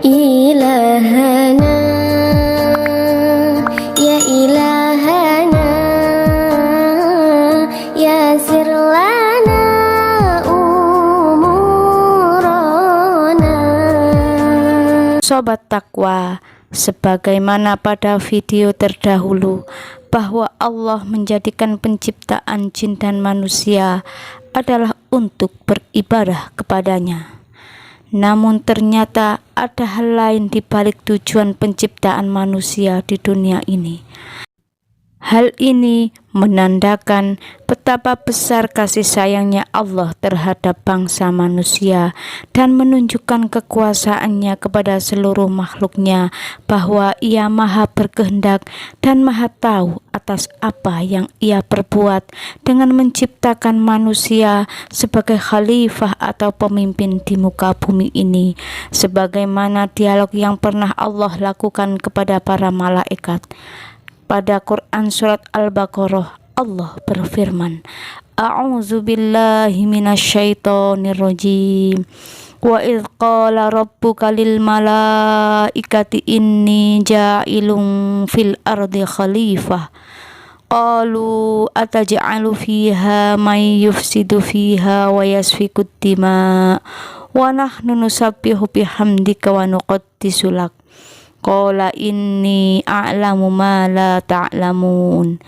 إلهنا يا إلهنا يسر لنا أمورنا. Sobat Takwa, sebagaimana pada video terdahulu bahwa Allah menjadikan penciptaan jin dan manusia adalah untuk beribadah kepadanya. Namun ternyata ada hal lain di balik tujuan penciptaan manusia di dunia ini. Hal ini menandakan betapa besar kasih sayangnya Allah terhadap bangsa manusia dan menunjukkan kekuasaannya kepada seluruh makhluknya, bahwa Ia maha berkehendak dan maha tahu atas apa yang Ia perbuat dengan menciptakan manusia sebagai khalifah atau pemimpin di muka bumi ini, sebagaimana dialog yang pernah Allah lakukan kepada para malaikat. Pada Quran surat Al-Baqarah, Allah berfirman, A'udzu billahi minasyaitonir rajim. Wa idz qala rabbuka lil malaikati inni ja'ilun fil ardi khalifah. Qalu ataj'alu fiha may yufsidu fiha wa yasfiku dima wa nahnu nusabbihu bihamdika wa nuqaddisu lak. Qala inni a'lamu ma la ta'lamun.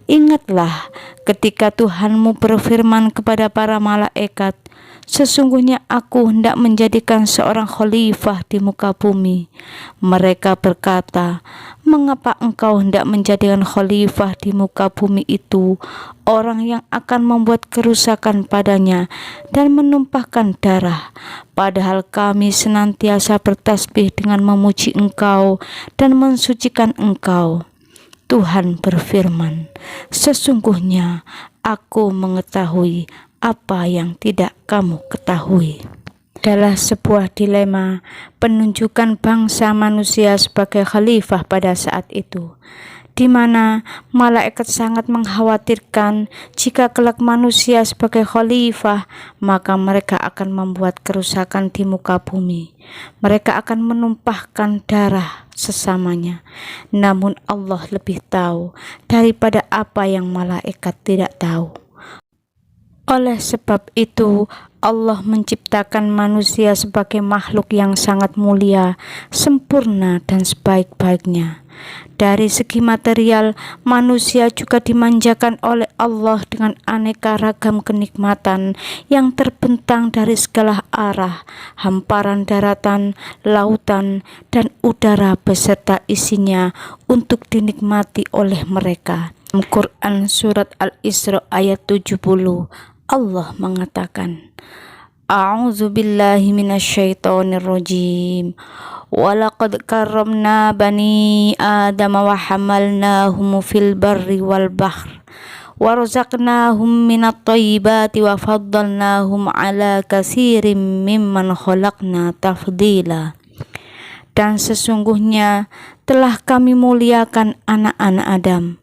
Ingatlah ketika Tuhanmu berfirman kepada para malaikat, sesungguhnya aku hendak menjadikan seorang khalifah di muka bumi. Mereka berkata, mengapa engkau hendak menjadikan khalifah di muka bumi itu orang yang akan membuat kerusakan padanya dan menumpahkan darah, padahal kami senantiasa bertasbih dengan memuji engkau dan mensucikan engkau. Tuhan berfirman, sesungguhnya aku mengetahui apa yang tidak kamu ketahui. Adalah sebuah dilema penunjukan bangsa manusia sebagai khalifah pada saat itu, di mana malaikat sangat mengkhawatirkan jika kelak manusia sebagai khalifah, maka mereka akan membuat kerusakan di muka bumi. Mereka akan menumpahkan darah sesamanya. Namun Allah lebih tahu daripada apa yang malaikat tidak tahu. Oleh sebab itu, Allah menciptakan manusia sebagai makhluk yang sangat mulia, sempurna dan sebaik-baiknya. Dari segi material, manusia juga dimanjakan oleh Allah dengan aneka ragam kenikmatan yang terbentang dari segala arah, hamparan daratan, lautan, dan udara beserta isinya untuk dinikmati oleh mereka. Dalam Quran surat Al-Isra ayat 70, Allah mengatakan, A'udzu billahi minasyaitonir rajim. Walaqad karramna bani Adam wa hamalnahum fil barri wal bahr wa razaqnahum minat thayyibati wa faddalnahum ala katsirin mimman khalaqna tafdila. Dan sesungguhnya telah kami muliakan anak-anak Adam.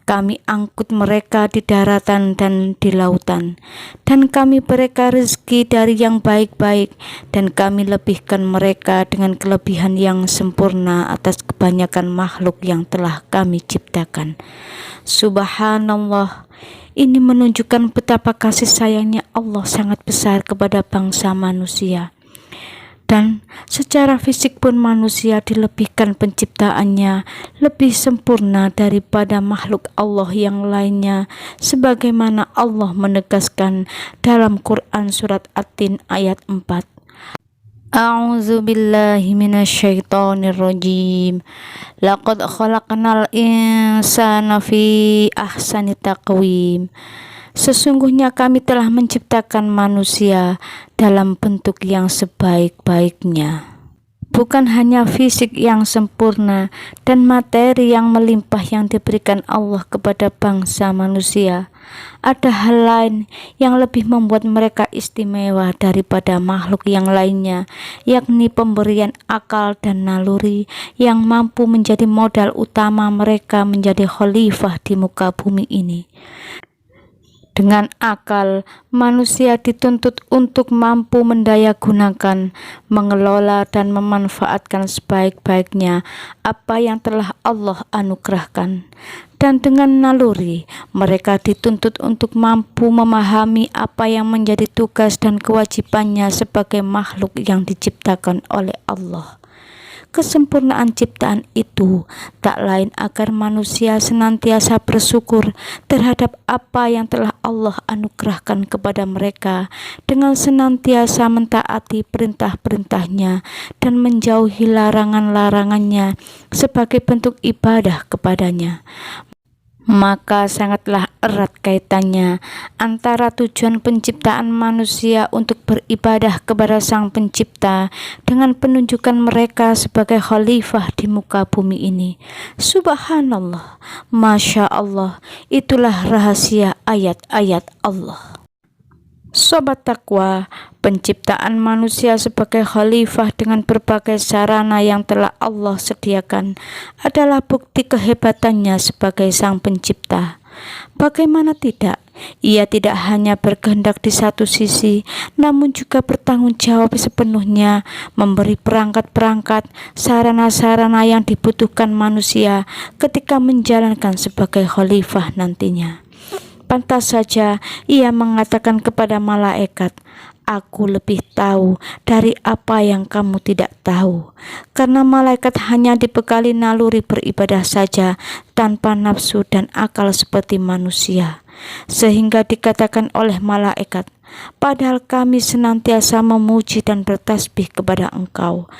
Kami angkut mereka di daratan dan di lautan, dan kami berikan rezeki dari yang baik-baik, dan kami lebihkan mereka dengan kelebihan yang sempurna atas kebanyakan makhluk yang telah kami ciptakan. Subhanallah, ini menunjukkan betapa kasih sayangnya Allah sangat besar kepada bangsa manusia. Dan secara fisik pun manusia dilebihkan penciptaannya lebih sempurna daripada makhluk Allah yang lainnya, sebagaimana Allah menegaskan dalam Quran surat At-Tin ayat 4. A'udzu billahi minasyaitonir rajim. Laqad khalaqnal insana fi ahsani taqwim. Sesungguhnya kami telah menciptakan manusia dalam bentuk yang sebaik-baiknya. Bukan hanya fisik yang sempurna dan materi yang melimpah yang diberikan Allah kepada bangsa manusia, ada hal lain yang lebih membuat mereka istimewa daripada makhluk yang lainnya, yakni pemberian akal dan naluri yang mampu menjadi modal utama mereka menjadi khalifah di muka bumi ini. Dengan akal, manusia dituntut untuk mampu mendayagunakan, mengelola dan memanfaatkan sebaik-baiknya apa yang telah Allah anugerahkan. Dan dengan naluri, mereka dituntut untuk mampu memahami apa yang menjadi tugas dan kewajibannya sebagai makhluk yang diciptakan oleh Allah. Kesempurnaan ciptaan itu tak lain agar manusia senantiasa bersyukur terhadap apa yang telah Allah anugerahkan kepada mereka dengan senantiasa mentaati perintah-perintahnya dan menjauhi larangan-larangannya sebagai bentuk ibadah kepadanya. Maka sangatlah erat kaitannya antara tujuan penciptaan manusia untuk beribadah kepada Sang Pencipta dengan penunjukan mereka sebagai khalifah di muka bumi ini. Subhanallah, Masya Allah, itulah rahasia ayat-ayat Allah. Sobat Takwa, penciptaan manusia sebagai khalifah dengan berbagai sarana yang telah Allah sediakan adalah bukti kehebatannya sebagai Sang Pencipta. Bagaimana tidak, ia tidak hanya berkehendak di satu sisi, namun juga bertanggung jawab sepenuhnya memberi perangkat-perangkat, sarana-sarana yang dibutuhkan manusia ketika menjalankan sebagai khalifah nantinya. Pantas saja ia mengatakan kepada malaikat, "Aku lebih tahu dari apa yang kamu tidak tahu." Karena malaikat hanya dibekali naluri beribadah saja tanpa nafsu dan akal seperti manusia. Sehingga dikatakan oleh malaikat, "Padahal kami senantiasa memuji dan bertasbih kepada Engkau."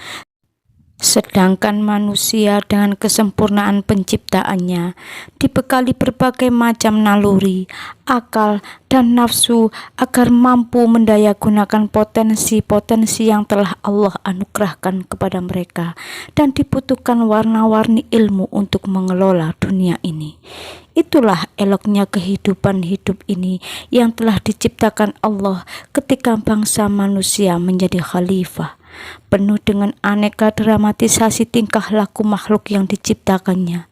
Sedangkan manusia dengan kesempurnaan penciptaannya dibekali berbagai macam naluri, akal, dan nafsu agar mampu mendayagunakan potensi-potensi yang telah Allah anugerahkan kepada mereka dan dibutuhkan warna-warni ilmu untuk mengelola dunia ini. Itulah eloknya kehidupan hidup ini yang telah diciptakan Allah ketika bangsa manusia menjadi khalifah, penuh dengan aneka dramatisasi tingkah laku makhluk yang diciptakannya.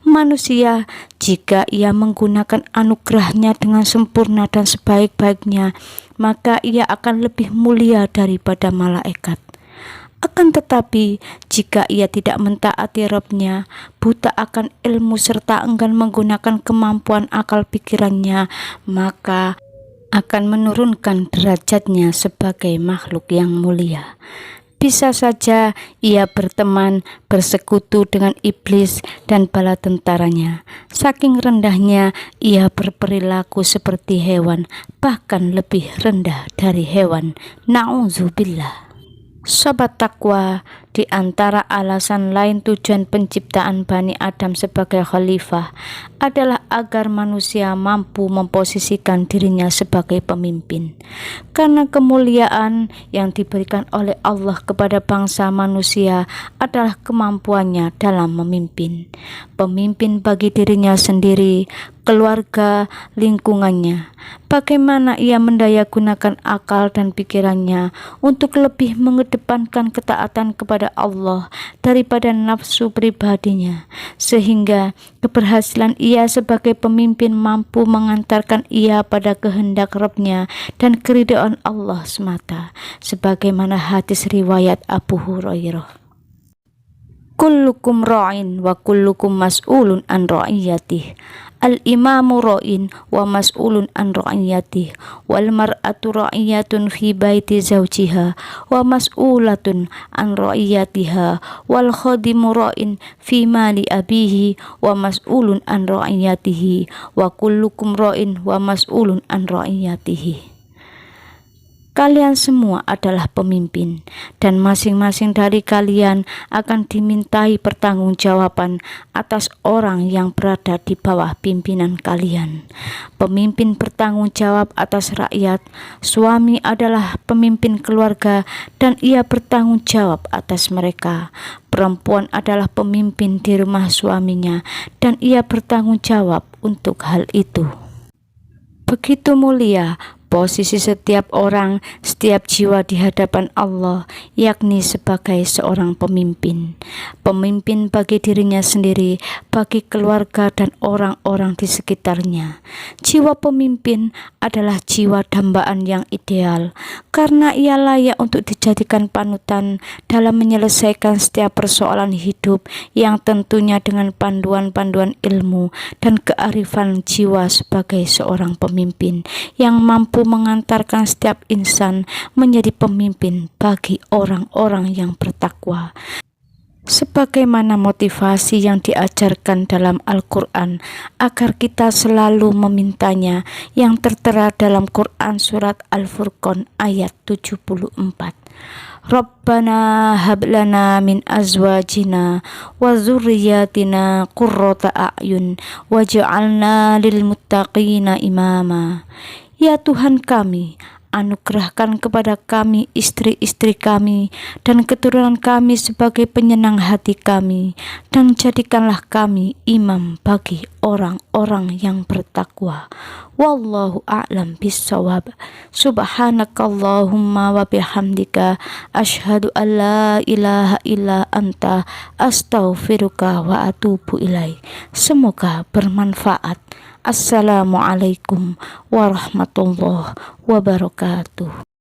Manusia, jika ia menggunakan anugerahnya dengan sempurna dan sebaik-baiknya, maka ia akan lebih mulia daripada malaikat. Akan tetapi, jika ia tidak mentaati Rabb-nya, buta akan ilmu serta enggan menggunakan kemampuan akal pikirannya, maka akan menurunkan derajatnya sebagai makhluk yang mulia. Bisa saja ia berteman, bersekutu dengan iblis dan bala tentaranya. Saking rendahnya ia berperilaku seperti hewan, bahkan lebih rendah dari hewan. Na'udzubillah. Sobat Takwa, di antara alasan lain tujuan penciptaan Bani Adam sebagai khalifah adalah agar manusia mampu memposisikan dirinya sebagai pemimpin. Karena kemuliaan yang diberikan oleh Allah kepada bangsa manusia adalah kemampuannya dalam memimpin. Pemimpin bagi dirinya sendiri, keluarga, lingkungannya. Bagaimana ia mendayagunakan akal dan pikirannya untuk lebih mengedepankan ketaatan kepada Allah daripada nafsu pribadinya, sehingga keberhasilan ia sebagai pemimpin mampu mengantarkan ia pada kehendak Rabb-nya dan keridhaan Allah semata, sebagaimana hadis riwayat Abu Hurairah. Kullukum ra'in wa kullukum mas'ulun an ra'iyatih. Al-imamu ra'in wa mas'ulun an ra'iyatih, wal mar'atu ra'iyatun fi baiti zawjiha wa mas'ulatun an ra'iyatiha, wal khadimu ra'in fi mali abihi wa mas'ulun an ra'iyatihi, wa kullukum ra'in wa mas'ulun an ra'iyatihi. Kalian semua adalah pemimpin, dan masing-masing dari kalian akan dimintai pertanggungjawaban atas orang yang berada di bawah pimpinan kalian. Pemimpin bertanggung jawab atas rakyat, suami adalah pemimpin keluarga dan ia bertanggung jawab atas mereka. Perempuan adalah pemimpin di rumah suaminya dan ia bertanggung jawab untuk hal itu. Begitu mulia posisi setiap orang, setiap jiwa di hadapan Allah, yakni sebagai seorang pemimpin. Pemimpin bagi dirinya sendiri, bagi keluarga dan orang-orang di sekitarnya. Jiwa pemimpin adalah jiwa dambaan yang ideal, karena ia layak untuk dijadikan panutan dalam menyelesaikan setiap persoalan hidup yang tentunya dengan panduan-panduan ilmu dan kearifan jiwa sebagai seorang pemimpin yang mampu mengantarkan setiap insan menjadi pemimpin bagi orang-orang yang bertakwa. Sebagaimana motivasi yang diajarkan dalam Al-Quran agar kita selalu memintanya yang tertera dalam Quran surat Al-Furqan ayat 74. Rabbana hablana min azwajina wa zurriyatina qurrata a'yun waj'alna lil muttaqina imama. Ya Tuhan kami, anugerahkan kepada kami istri-istri kami dan keturunan kami sebagai penyenang hati kami, dan jadikanlah kami imam bagi orang-orang yang bertakwa. Wallahu a'lam bissawab. Subhanakallahumma wa bihamdika asyhadu an la ilaha illa anta astaghfiruka wa atubu ilaik. Semoga bermanfaat. Assalamualaikum warahmatullahi wabarakatuh.